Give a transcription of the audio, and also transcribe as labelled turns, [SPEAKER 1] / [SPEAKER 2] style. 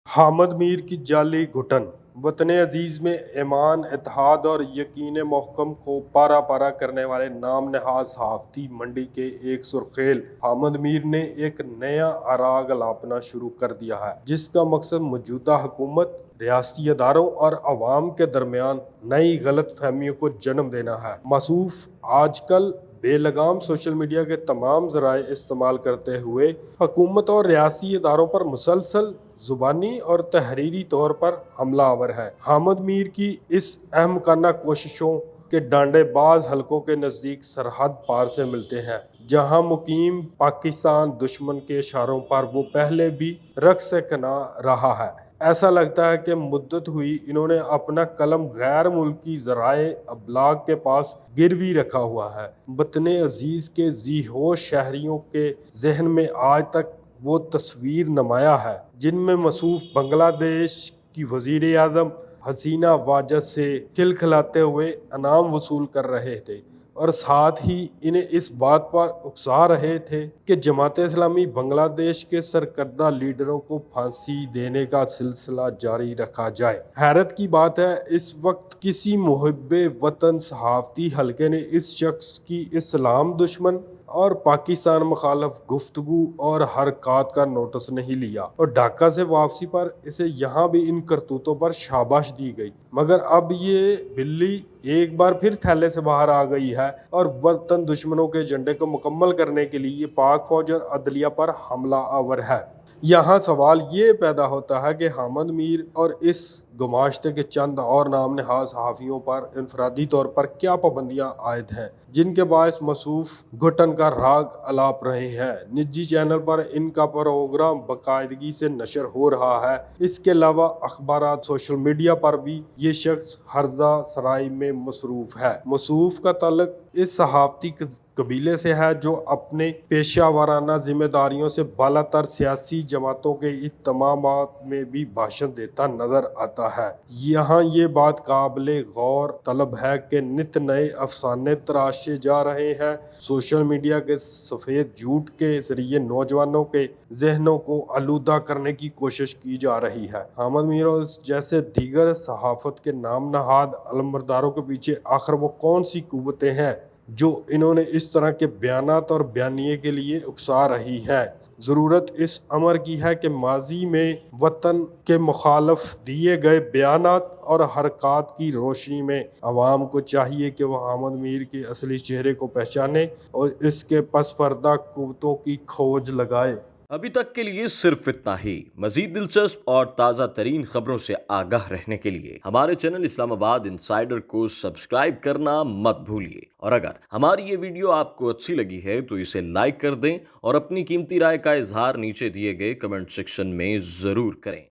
[SPEAKER 1] हामिद मीर की जाली घुटन वतन अजीज में ईमान, इत्तेहाद और यकीन महकम को पारा पारा करने वाले नाम नहाज सहाफ़ती मंडी के एक सुर्खेल हामिद मीर ने एक नया आराग अलापना शुरू कर दिया है, जिसका मकसद मौजूदा हुकूमत, रियासती अदारों और अवाम के दरमियान नई गलत फहमियों को जन्म देना है। मसूफ आजकल बेलगाम सोशल मीडिया के तमाम ज़राए इस्तेमाल करते हुए हुकूमत और रियासी इदारों पर मुसलसल ज़ुबानी और तहरीरी तौर पर हमला आवर है। हामिद मीर की इस अहमकाना कोशिशों के डांडे बाज हलकों के नज़दीक सरहद पार से मिलते हैं, जहां मुकीम पाकिस्तान दुश्मन के इशारों पर वो पहले भी रक्स कना रहा है। ऐसा लगता है कि मुद्दत हुई इन्होंने अपना कलम गैर मुल्की ज़राए अबलाग के पास गिरवी रखा हुआ है। वतन अजीज़ के ज़ीहोश शहरियों के जहन में आज तक वो तस्वीर नुमाया है जिनमें मसूफ बांग्लादेश की वज़ीर आज़म हसीना वाजद से खिलखिलाते हुए इनाम वसूल कर रहे थे और साथ ही इन्हें इस बात पर उकसा रहे थे कि जमात इस्लामी बांग्लादेश के सरकर्दा लीडरों को फांसी देने का सिलसिला जारी रखा जाए। हैरत की बात है, इस वक्त किसी मुहिब्बे वतन सहाफ़ती हलके ने इस शख्स की इस्लाम दुश्मन और पाकिस्तान मुखालफ गुफ्तगू और हरकत का नोटिस नहीं लिया और ढाका से वापसी पर इसे यहाँ भी इन करतूतों पर शाबाश दी गई। मगर अब ये बिल्ली एक बार फिर थैले से बाहर आ गई है और वतन दुश्मनों के एजेंडे को मुकम्मल करने के लिए पाक फौज और अदलिया पर हमला आवर है। यहाँ सवाल ये पैदा होता है कि हामिद मीर और इस गुमाश्ते के चंद और नाम नहाज सहाफ़ियों पर इनफरादी तौर पर क्या पाबंदियाँ आयद हैं जिनके बायस मसूफ घुटन का राग अलाप रहे हैं। निजी चैनल पर इनका प्रोग्राम बाकायदगी से नशर हो रहा है। इसके अलावा अखबारात, सोशल मीडिया पर भी ये शख्स हर्जा सराय में मसरूफ़ है। मसूफ का ताल्लुक इस सहाफ़ती कबीले से है जो अपने पेशा वाराना जिम्मेदारियों से बालातर सियासी जमातों के इज्तिमाआत में भी भाषण देता नजर आता है। यहाँ ये बात काबिले गौर तलब है कि नित नए अफसाने तराशे जा रहे हैं। सोशल मीडिया के सफ़ेद झूठ के जरिए नौजवानों के जहनों को आलूदा करने की कोशिश की जा रही है। हामिद मीर जैसे दीगर सहाफ़त के नाम नहाद अलमबरदारों के पीछे आखिर वो कौन सी कुव्वतें हैं जो इन्होंने इस तरह के बयानात और बयानिए के लिए उकसा रही हैं। ज़रूरत इस अमर की है कि माजी में वतन के मुखालफ दिए गए बयानात और हरकत की रोशनी में अवाम को चाहिए कि वह हामिद मीर के असली चेहरे को पहचाने और इसके पस पर्दा कुव्वतों की खोज लगाए।
[SPEAKER 2] अभी तक के लिए सिर्फ इतना ही। मजीद दिलचस्प और ताज़ा तरीन खबरों से आगाह रहने के लिए हमारे चैनल इस्लामाबाद इंसाइडर को सब्सक्राइब करना मत भूलिए। और अगर हमारी ये वीडियो आपको अच्छी लगी है तो इसे लाइक कर दें और अपनी कीमती राय का इजहार नीचे दिए गए कमेंट सेक्शन में ज़रूर करें।